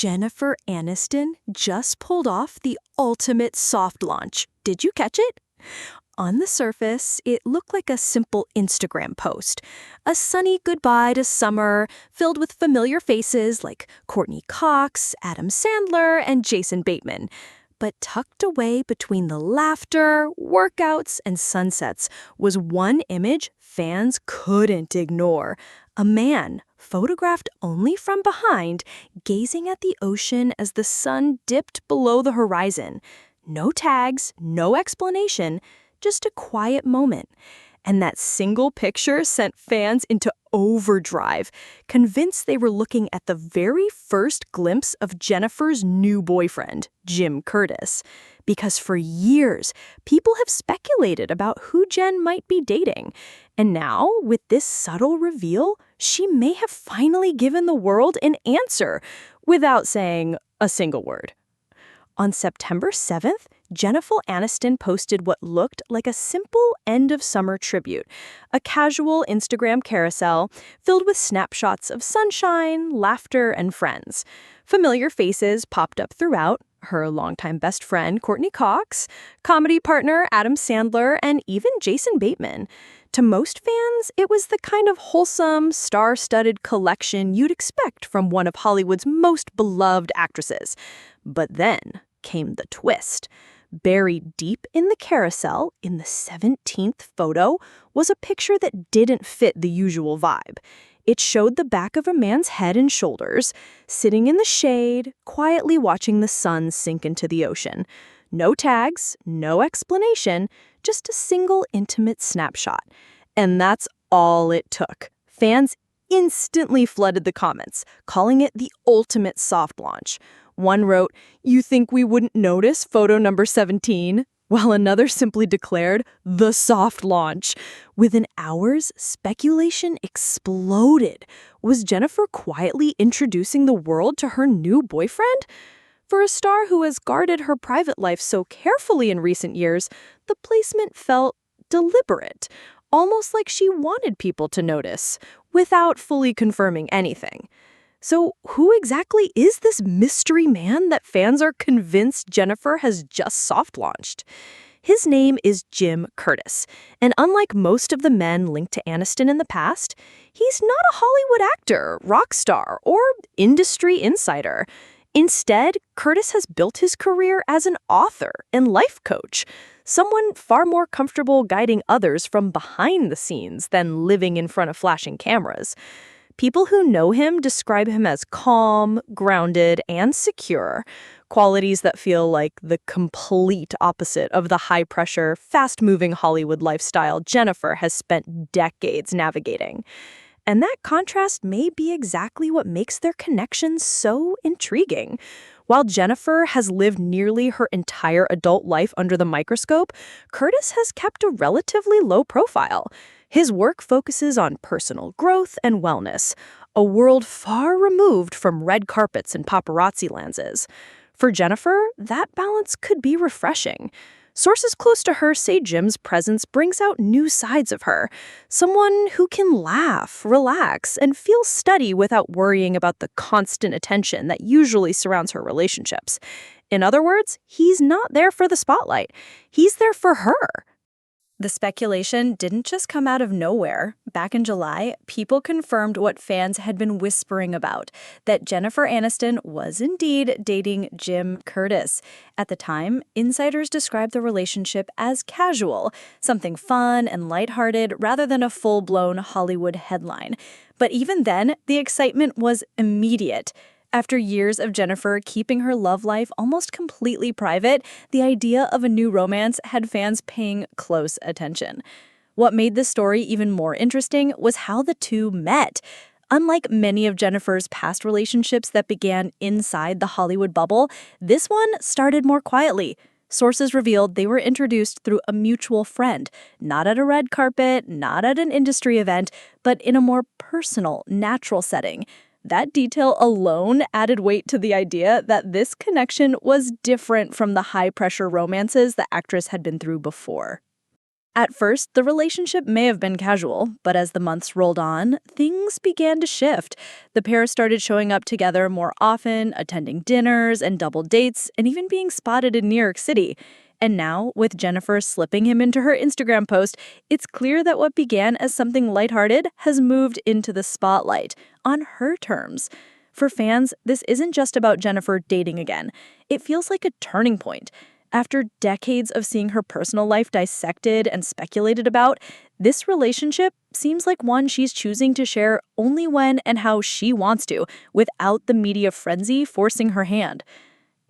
Jennifer Aniston just pulled off the ultimate soft launch. Did you catch it? On the surface, it looked like a simple Instagram post. A sunny goodbye to summer filled with familiar faces like Courtney Cox, Adam Sandler, and Jason Bateman. But tucked away between the laughter, workouts, and sunsets was one image fans couldn't ignore. A man, photographed only from behind, gazing at the ocean as the sun dipped below the horizon. No tags, no explanation, just a quiet moment. And that single picture sent fans into overdrive, convinced they were looking at the very first glimpse of Jennifer's new boyfriend, Jim Curtis. Because for years, people have speculated about who Jen might be dating. And now, with this subtle reveal, she may have finally given the world an answer without saying a single word. On September 7th, Jennifer Aniston posted what looked like a simple end-of-summer tribute, a casual Instagram carousel filled with snapshots of sunshine, laughter, and friends. Familiar faces popped up throughout: her longtime best friend, Courtney Cox, comedy partner Adam Sandler, and even Jason Bateman. To most fans, it was the kind of wholesome, star-studded collection you'd expect from one of Hollywood's most beloved actresses. But then came the twist. Buried deep in the carousel, in the 17th photo, was a picture that didn't fit the usual vibe. It showed the back of a man's head and shoulders, sitting in the shade, quietly watching the sun sink into the ocean. No tags, no explanation, just a single intimate snapshot. And that's all it took. Fans instantly flooded the comments, calling it the ultimate soft launch. One wrote, "You think we wouldn't notice photo number 17?" While another simply declared, "the soft launch." Within hours, speculation exploded. Was Jennifer quietly introducing the world to her new boyfriend? For a star who has guarded her private life so carefully in recent years, the placement felt deliberate, almost like she wanted people to notice, without fully confirming anything. So who exactly is this mystery man that fans are convinced Jennifer has just soft-launched? His name is Jim Curtis, and unlike most of the men linked to Aniston in the past, he's not a Hollywood actor, rock star, or industry insider. Instead, Curtis has built his career as an author and life coach, someone far more comfortable guiding others from behind the scenes than living in front of flashing cameras. People who know him describe him as calm, grounded, and secure, qualities that feel like the complete opposite of the high-pressure, fast-moving Hollywood lifestyle Jennifer has spent decades navigating. And that contrast may be exactly what makes their connection so intriguing. While Jennifer has lived nearly her entire adult life under the microscope, Curtis has kept a relatively low profile. His work focuses on personal growth and wellness, a world far removed from red carpets and paparazzi lenses. For Jennifer, that balance could be refreshing. Sources close to her say Jim's presence brings out new sides of her, someone who can laugh, relax, and feel steady without worrying about the constant attention that usually surrounds her relationships. In other words, he's not there for the spotlight. He's there for her. The speculation didn't just come out of nowhere. Back in July, people confirmed what fans had been whispering about, that Jennifer Aniston was indeed dating Jim Curtis. At the time, insiders described the relationship as casual, something fun and lighthearted rather than a full-blown Hollywood headline. But even then, the excitement was immediate. After years of Jennifer keeping her love life almost completely private, the idea of a new romance had fans paying close attention. What made this story even more interesting was how the two met. Unlike many of Jennifer's past relationships that began inside the Hollywood bubble, this one started more quietly. Sources revealed they were introduced through a mutual friend, not at a red carpet, not at an industry event, but in a more personal, natural setting. That detail alone added weight to the idea that this connection was different from the high-pressure romances the actress had been through before. At first, the relationship may have been casual, but as the months rolled on, things began to shift. The pair started showing up together more often, attending dinners and double dates, and even being spotted in New York City. And now, with Jennifer slipping him into her Instagram post, it's clear that what began as something lighthearted has moved into the spotlight, on her terms. For fans, this isn't just about Jennifer dating again. It feels like a turning point. After decades of seeing her personal life dissected and speculated about, this relationship seems like one she's choosing to share only when and how she wants to, without the media frenzy forcing her hand.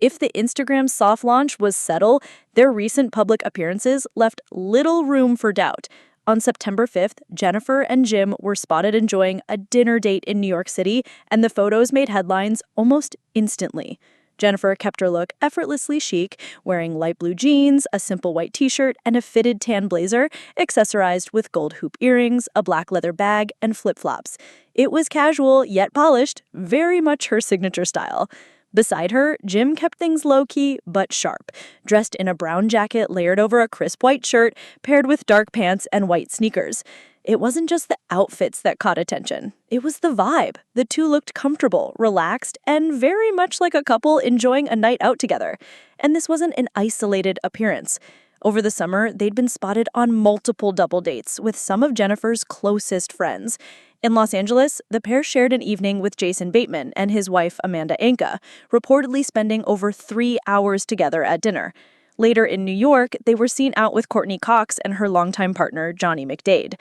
If the Instagram soft launch was subtle, their recent public appearances left little room for doubt. On September 5th, Jennifer and Jim were spotted enjoying a dinner date in New York City, and the photos made headlines almost instantly. Jennifer kept her look effortlessly chic, wearing light blue jeans, a simple white t-shirt, and a fitted tan blazer, accessorized with gold hoop earrings, a black leather bag, and flip-flops. It was casual, yet polished, very much her signature style. Beside her, Jim kept things low-key but sharp, dressed in a brown jacket layered over a crisp white shirt, paired with dark pants and white sneakers. It wasn't just the outfits that caught attention. It was the vibe. The two looked comfortable, relaxed, and very much like a couple enjoying a night out together. And this wasn't an isolated appearance. Over the summer, they'd been spotted on multiple double dates with some of Jennifer's closest friends. In Los Angeles, the pair shared an evening with Jason Bateman and his wife Amanda Anka, reportedly spending over 3 hours together at dinner. Later in New York, they were seen out with Courtney Cox and her longtime partner Johnny McDade.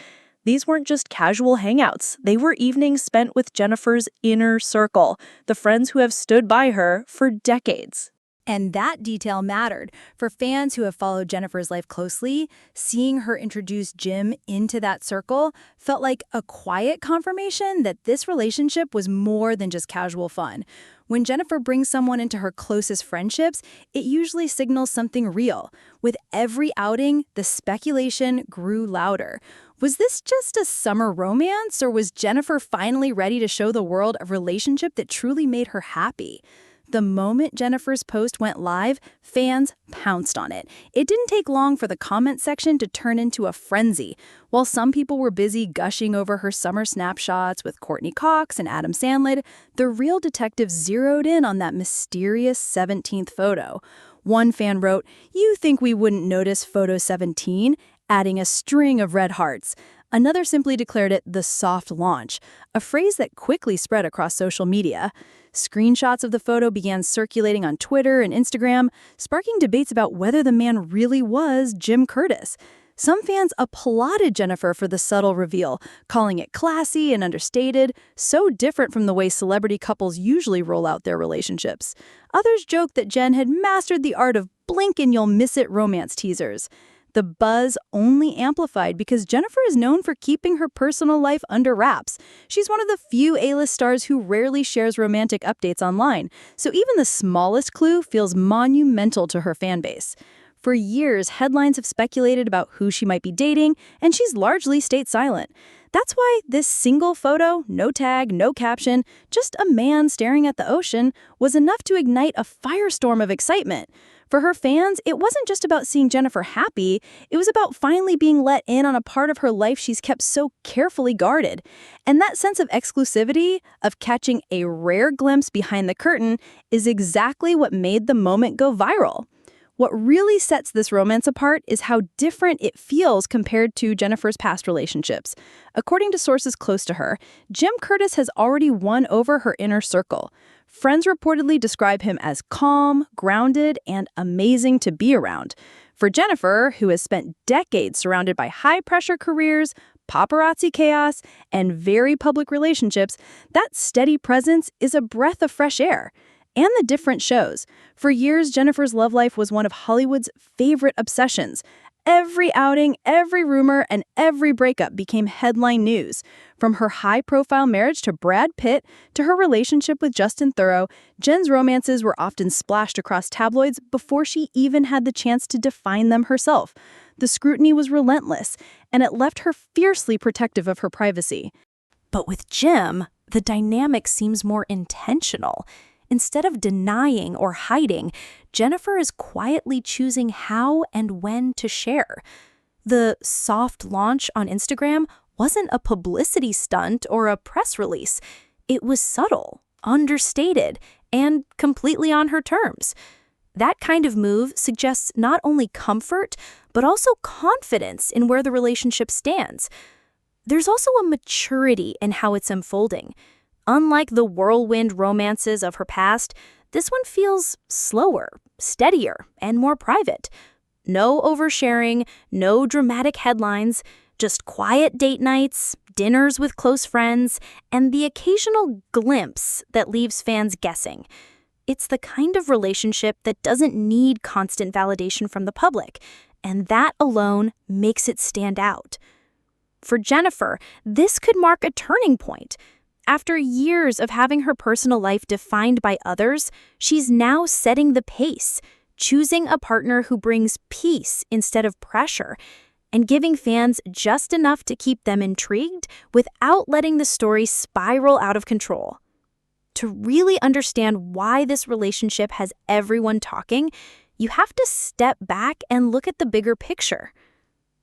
These weren't just casual hangouts. They were evenings spent with Jennifer's inner circle, the friends who have stood by her for decades. And that detail mattered. For fans who have followed Jennifer's life closely, seeing her introduce Jim into that circle felt like a quiet confirmation that this relationship was more than just casual fun. When Jennifer brings someone into her closest friendships, it usually signals something real. With every outing, the speculation grew louder. Was this just a summer romance, or was Jennifer finally ready to show the world a relationship that truly made her happy? The moment Jennifer's post went live, fans pounced on it. It didn't take long for the comment section to turn into a frenzy. While some people were busy gushing over her summer snapshots with Courtney Cox and Adam Sandler, the real detective zeroed in on that mysterious 17th photo. One fan wrote, "You think we wouldn't notice photo 17?" adding a string of red hearts. Another simply declared it the soft launch, a phrase that quickly spread across social media. Screenshots of the photo began circulating on Twitter and Instagram, sparking debates about whether the man really was Jim Curtis. Some fans applauded Jennifer for the subtle reveal, calling it classy and understated, so different from the way celebrity couples usually roll out their relationships. Others joked that Jen had mastered the art of blink and you'll miss it romance teasers. The buzz only amplified because Jennifer is known for keeping her personal life under wraps. She's one of the few A-list stars who rarely shares romantic updates online, so even the smallest clue feels monumental to her fan base. For years, headlines have speculated about who she might be dating, and she's largely stayed silent. That's why this single photo, no tag, no caption, just a man staring at the ocean, was enough to ignite a firestorm of excitement. For her fans, it wasn't just about seeing Jennifer happy, it was about finally being let in on a part of her life she's kept so carefully guarded. And that sense of exclusivity, of catching a rare glimpse behind the curtain, is exactly what made the moment go viral. What really sets this romance apart is how different it feels compared to Jennifer's past relationships. According to sources close to her, Jim Curtis has already won over her inner circle. Friends reportedly describe him as calm, grounded, and amazing to be around. For Jennifer, who has spent decades surrounded by high-pressure careers, paparazzi chaos, and very public relationships, that steady presence is a breath of fresh air. And the different shows. For years, Jennifer's love life was one of Hollywood's favorite obsessions. Every outing, every rumor, and every breakup became headline news. From her high-profile marriage to Brad Pitt to her relationship with Justin Theroux, Jen's romances were often splashed across tabloids before she even had the chance to define them herself. The scrutiny was relentless, and it left her fiercely protective of her privacy. But with Jim, the dynamic seems more intentional. Instead of denying or hiding, Jennifer is quietly choosing how and when to share. The soft launch on Instagram wasn't a publicity stunt or a press release. It was subtle, understated, and completely on her terms. That kind of move suggests not only comfort, but also confidence in where the relationship stands. There's also a maturity in how it's unfolding. Unlike the whirlwind romances of her past, this one feels slower, steadier, and more private. No oversharing, no dramatic headlines, just quiet date nights, dinners with close friends, and the occasional glimpse that leaves fans guessing. It's the kind of relationship that doesn't need constant validation from the public, and that alone makes it stand out. For Jennifer, this could mark a turning point. After years of having her personal life defined by others, she's now setting the pace, choosing a partner who brings peace instead of pressure, and giving fans just enough to keep them intrigued without letting the story spiral out of control. To really understand why this relationship has everyone talking, you have to step back and look at the bigger picture.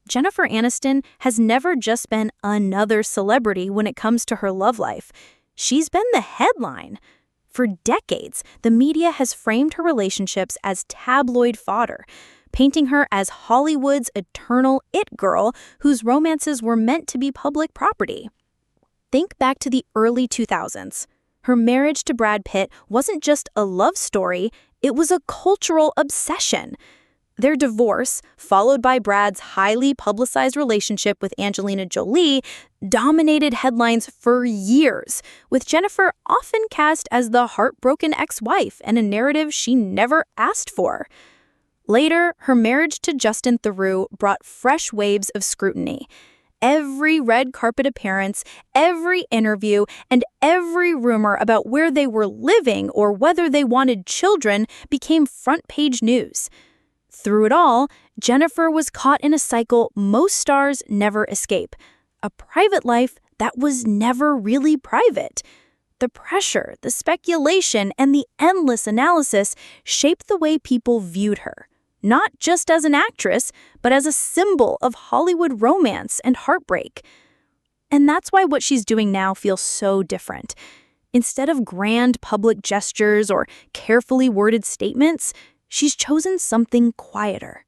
Jennifer Aniston has never just been another celebrity when it comes to her love life. She's been the headline. For decades, the media has framed her relationships as tabloid fodder, painting her as Hollywood's eternal it girl whose romances were meant to be public property. Think back to the early 2000s. Her marriage to Brad Pitt wasn't just a love story, it was a cultural obsession. Their divorce, followed by Brad's highly publicized relationship with Angelina Jolie, dominated headlines for years, with Jennifer often cast as the heartbroken ex-wife and a narrative she never asked for. Later, her marriage to Justin Theroux brought fresh waves of scrutiny. Every red carpet appearance, every interview, and every rumor about where they were living or whether they wanted children became front-page news. Through it all, Jennifer was caught in a cycle most stars never escape, a private life that was never really private. The pressure, the speculation, and the endless analysis shaped the way people viewed her, not just as an actress, but as a symbol of Hollywood romance and heartbreak. And that's why what she's doing now feels so different. Instead of grand public gestures or carefully worded statements, she's chosen something quieter.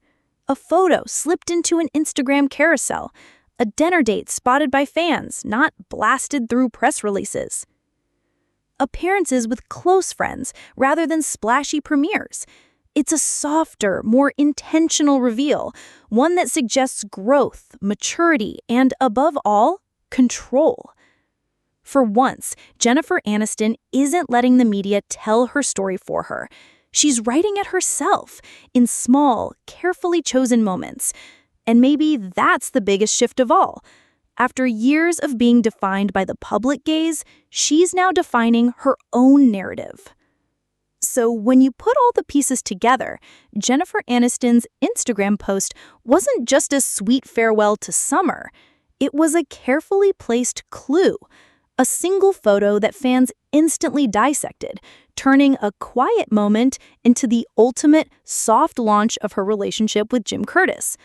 A photo slipped into an Instagram carousel, a dinner date spotted by fans, not blasted through press releases. Appearances with close friends rather than splashy premieres. It's a softer, more intentional reveal, one that suggests growth, maturity, and above all, control. For once, Jennifer Aniston isn't letting the media tell her story for her. She's writing it herself, in small, carefully chosen moments. And maybe that's the biggest shift of all. After years of being defined by the public gaze, she's now defining her own narrative. So when you put all the pieces together, Jennifer Aniston's Instagram post wasn't just a sweet farewell to summer. It was a carefully placed clue, a single photo that fans instantly dissected, turning a quiet moment into the ultimate soft launch of her relationship with Jim Curtis.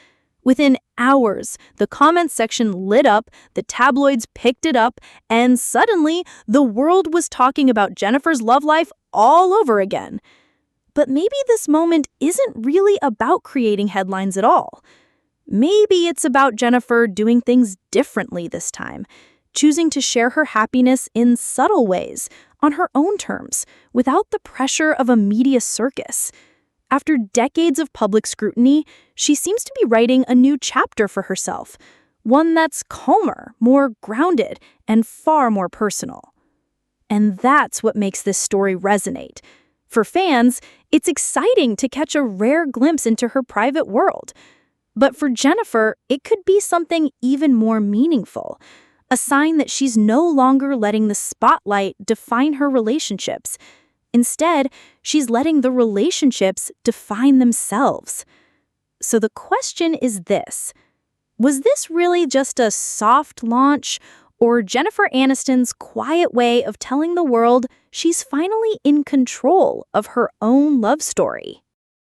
Within hours, the comments section lit up, the tabloids picked it up, and suddenly the world was talking about Jennifer's love life all over again. But maybe this moment isn't really about creating headlines at all. Maybe it's about Jennifer doing things differently this time, choosing to share her happiness in subtle ways, on her own terms, without the pressure of a media circus. After decades of public scrutiny, she seems to be writing a new chapter for herself, one that's calmer, more grounded, and far more personal. And that's what makes this story resonate. For fans, it's exciting to catch a rare glimpse into her private world. But for Jennifer, it could be something even more meaningful, a sign that she's no longer letting the spotlight define her relationships. Instead, she's letting the relationships define themselves. So the question is this: was this really just a soft launch, or Jennifer Aniston's quiet way of telling the world she's finally in control of her own love story?